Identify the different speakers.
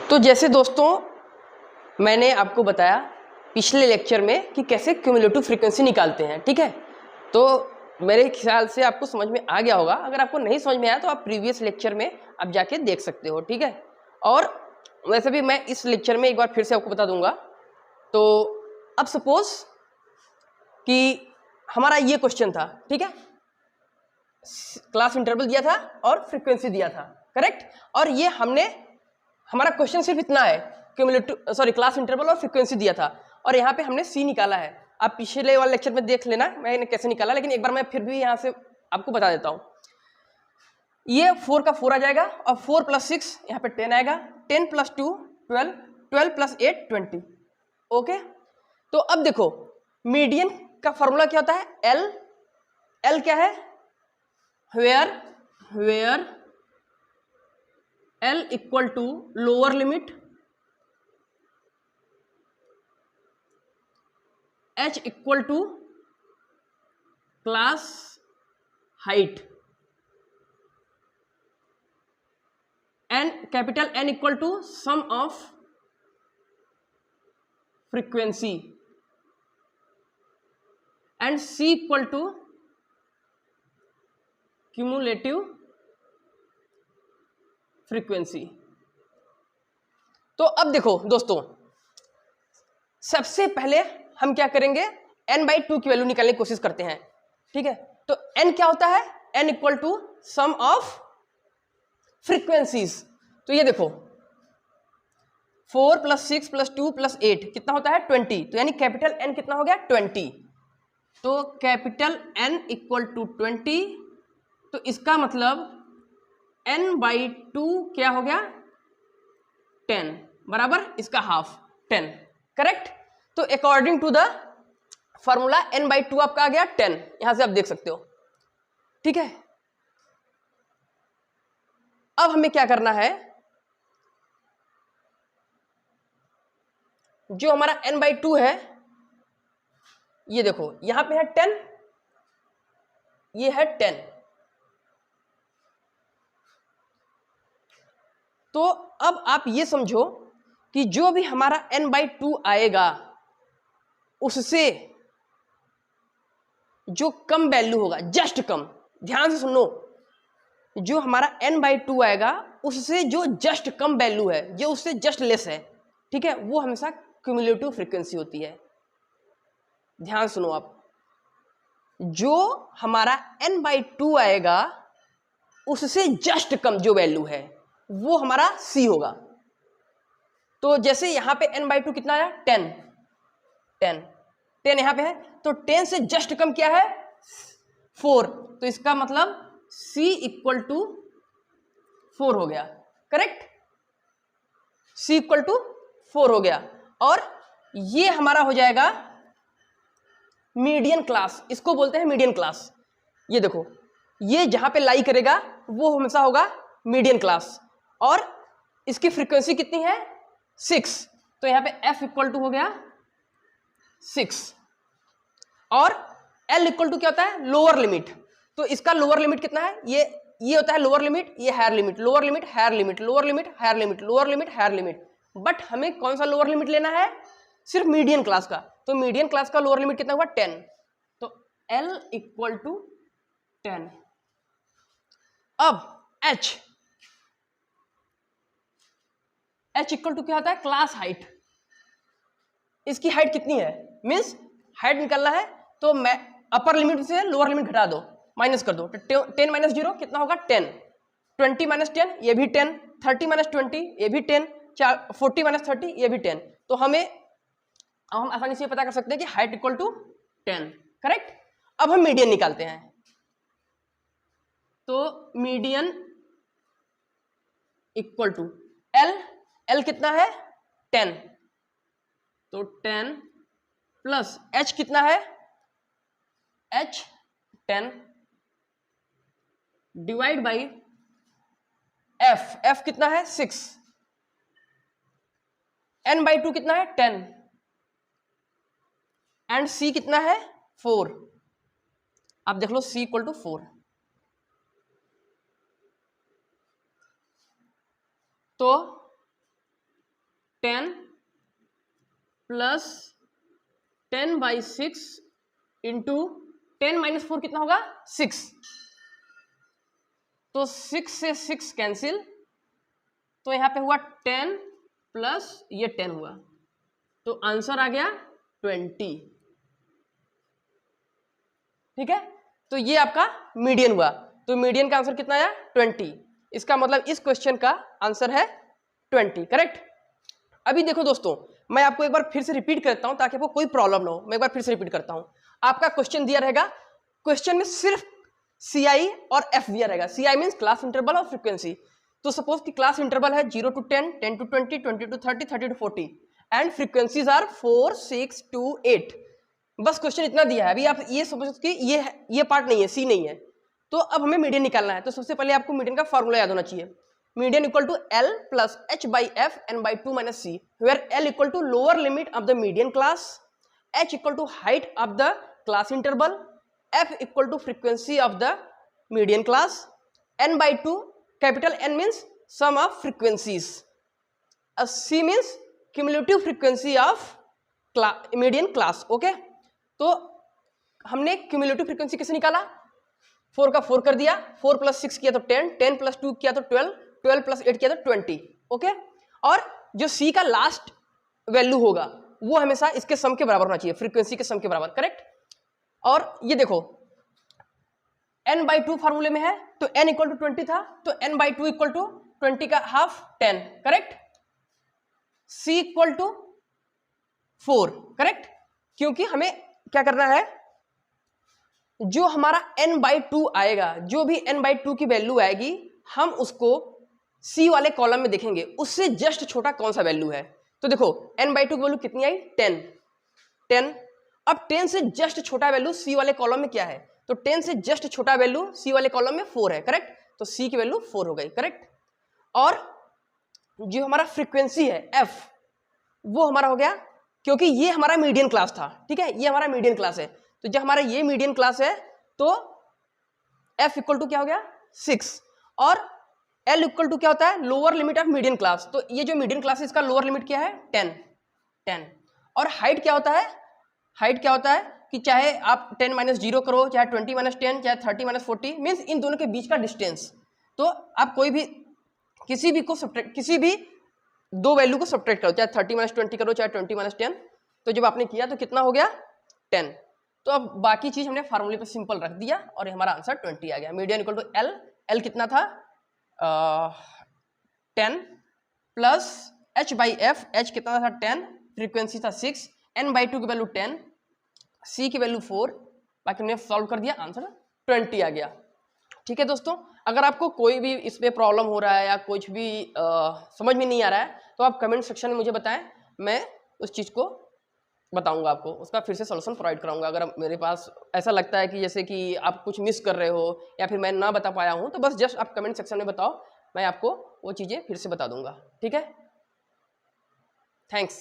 Speaker 1: तो जैसे दोस्तों मैंने आपको बताया पिछले लेक्चर में कि कैसे क्यूमुलेटिव फ्रीक्वेंसी निकालते हैं, ठीक है। तो मेरे ख्याल से आपको समझ में आ गया होगा। अगर आपको नहीं समझ में आया तो आप प्रीवियस लेक्चर में आप जाके देख सकते हो, ठीक है। और वैसे भी मैं इस लेक्चर में एक बार फिर से आपको बता दूंगा। तो अब सपोज कि हमारा ये क्वेश्चन था, ठीक है, क्लास इंटरवल दिया था और फ्रीक्वेंसी दिया था, करेक्ट। और ये हमारा क्वेश्चन सिर्फ इतना है, क्लास इंटरवल और फ्रीक्वेंसी दिया था और यहाँ पे हमने सी निकाला है। आप पिछले वाले लेक्चर में देख लेना मैंने कैसे निकाला, लेकिन एक बार मैं फिर भी यहाँ से आपको बता देता हूँ। ये 4 का 4 आ जाएगा और 4 + 6 यहाँ पे 10 आएगा, 10 + 2 12, 12 + 8 20। ओके, तो अब देखो मीडियन का फॉर्मूला क्या होता है, एल क्या है, where L equal to lower limit, H equal to class height, capital N equal to sum of frequency and C equal to cumulative frequency. तो अब देखो दोस्तों, सबसे पहले हम क्या करेंगे, n/2 की वैल्यू निकालने की कोशिश करते हैं, ठीक है। तो n क्या होता है, n equal to sum of frequencies. तो ये देखो 4 + 6 + 2 + 8 कितना होता है 20, तो यानी कैपिटल N कितना हो गया 20। तो कैपिटल N इक्वल टू 20, तो इसका मतलब n/2 क्या हो गया 10 बराबर इसका हाफ 10, करेक्ट। तो according to the formula n/2 आपका आ गया 10, यहां से आप देख सकते हो, ठीक है। अब हमें क्या करना है, जो हमारा n/2 है, ये देखो यहां पे है 10, ये है 10। तो अब आप ये समझो कि जो भी हमारा n/2 आएगा उससे जो कम वैल्यू होगा, जस्ट कम, ध्यान से सुनो, जो हमारा n/2 आएगा उससे जो जस्ट कम वैल्यू है, जो उससे जस्ट लेस है, ठीक है, वो हमेशा क्यूमुलेटिव फ्रीक्वेंसी होती है। ध्यान सुनो आप, जो हमारा n/2 आएगा उससे जस्ट कम जो वैल्यू है वो हमारा c होगा। तो जैसे यहां पे n/2 कितना आया 10, 10 यहां पे है, तो 10 से जस्ट कम क्या है 4, तो इसका मतलब c इक्वल टू 4 हो गया, करेक्ट। c इक्वल टू 4 हो गया और ये हमारा हो जाएगा मीडियन क्लास, इसको बोलते हैं मीडियन क्लास। ये देखो ये जहां पे लाई करेगा वो हमेशा होगा मीडियन क्लास, और इसकी फ्रीक्वेंसी कितनी है 6, तो यहां पे f इक्वल टू हो गया 6 और L इक्वल टू क्या होता है लोअर लिमिट, तो इसका लोअर लिमिट कितना है, ये होता है लोअर लिमिट, ये higher limit, lower limit higher limit, lower limit higher limit, lower limit higher limit. But हमें कौन सा लोअर लिमिट लेना है, सिर्फ मीडियन क्लास का। तो मीडियन क्लास का लोअर लिमिट कितना हुआ 10, तो L इक्वल टू 10। अब H इक्वल टू क्या होता है क्लास हाइट, इसकी हाइट कितनी है, मीन्स हाइट निकालना है, तो मैं अपर लिमिट से लोअर लिमिट घटा दो, माइनस कर दो, 10 - 0 कितना होगा 10, 20 - 10 ये भी 10, 30 - 20 ये भी 10, 40 - 30 ये भी 10। तो हम आसानी से पता कर सकते हैं कि हाइट इक्वल टू 10, करेक्ट। अब हम मीडियन निकालते हैं, तो मीडियन इक्वल टू L कितना है 10, तो 10 प्लस H कितना है H 10 डिवाइड बाई F कितना है 6, n/2 कितना है 10 एंड C कितना है 4। आप देख लो C इक्वल टू 4, तो 10 प्लस 10/6 इंटू 10 - 4 कितना होगा 6। तो 6 से 6 कैंसिल, तो यहाँ पे हुआ 10 प्लस ये 10 हुआ, तो आंसर आ गया 20। ठीक है, तो ये आपका मीडियन हुआ। तो मीडियन का आंसर कितना आया 20। इसका मतलब इस क्वेश्चन का आंसर है 20, करेक्ट। अभी देखो दोस्तों, मैं आपको एक बार फिर से रिपीट करता हूं ताकि आपको कोई प्रॉब्लम ना हो। मैं एक बार फिर से रिपीट करता हूं। आपका क्वेश्चन दिया रहेगा, क्वेश्चन में सिर्फ CI और F दिया रहेगा। CI मीन्स क्लास इंटरवल और फ्रीक्वेंसी। तो सपोज कि क्लास इंटरवल है 0 to 10, 10 to 20, 20 to 30, 30 to 40 and frequencies are 4, 6, 2, 8। बस क्वेश्चन इतना दिया है। अभी आप ये समझो कि ये पार्ट नहीं है, सी नहीं है। तो अब हमें मीडियन निकालना है। तो सबसे पहले आपको मीडियन का फॉर्मूला याद होना चाहिए। Median equal to L plus H/F n/2 - C, where L equal to lower limit of the median class, H equal to height of the class interval, F equal to frequency of the median class, n/2 capital N means sum of frequencies, C means cumulative frequency of median class. Okay, तो हमने cumulative frequency कैसे निकाला? 4 का 4 कर दिया, 4 plus 6 किया तो 10, 10 plus 2 किया तो 12, 12 प्लस 8 किया तो 20। ओके, और जो C का लास्ट वैल्यू होगा वो हमेशा इसके सम के बराबर होना चाहिए, फ्रीक्वेंसी के सम के बराबर, करेक्ट। और ये देखो n/2 फॉर्मूले में है तो n इक्वल टू 20 था, तो n/2 इक्वल टू 20 का half 10, correct. C equal to 4, correct, क्योंकि हमें क्या करना है, जो हमारा n/2 आएगा, जो भी n/2 की वैल्यू आएगी, हम उसको C वाले कॉलम में देखेंगे, उससे जस्ट छोटा कौन सा वैल्यू है। तो देखो n/2 की वैल्यू कितनी आई 10। अब 10 से जस्ट छोटा वैल्यू C वाले कॉलम में क्या है, तो 10 से जस्ट छोटा वैल्यू C वाले कॉलम में 4 है, करेक्ट। तो C की वैल्यू 4 हो गई, करेक्ट। और जो हमारा फ्रीक्वेंसी है F, वो हमारा हो गया, क्योंकि ये हमारा मीडियन क्लास था, ठीक है, ये हमारा मीडियन क्लास है। तो जब हमारा ये मीडियन क्लास है तो F इक्वल टू क्या हो गया 6, और L इक्वल टू क्या होता है, lower limit of median class. तो ये जो मीडियन क्लास है इसका लोअर लिमिट क्या है 10। और हाइट क्या होता है, हाइट क्या होता है कि चाहे आप 10 - 0 करो, चाहे 20 - 10, चाहे 30 - 40, मीन्स इन दोनों के बीच का डिस्टेंस। तो आप कोई भी किसी भी दो वैल्यू को सब्ट्रैक्ट करो, चाहे 30 - 20 करो, चाहे 20 - 10। तो जब आपने किया तो कितना हो गया 10। तो अब बाकी चीज हमने फार्मूले पे सिंपल रख दिया और हमारा आंसर 20 आ गया। मीडियन इक्वल टू L कितना था 10 प्लस H/F, H कितना था 10, फ्रीक्वेंसी था 6, n/2 की वैल्यू 10, C की वैल्यू 4, बाकी हमने सॉल्व कर दिया, आंसर 20 आ गया। ठीक है दोस्तों, अगर आपको कोई भी इसमें प्रॉब्लम हो रहा है या कुछ भी समझ में नहीं आ रहा है तो आप कमेंट सेक्शन में मुझे बताएं, मैं उस चीज़ को बताऊंगा, आपको उसका फिर से सॉल्यूशन प्रोवाइड कराऊंगा। अगर मेरे पास ऐसा लगता है कि जैसे कि आप कुछ मिस कर रहे हो या फिर मैं ना बता पाया हूं, तो बस जस्ट आप कमेंट सेक्शन में बताओ, मैं आपको वो चीज़ें फिर से बता दूंगा। ठीक है, थैंक्स।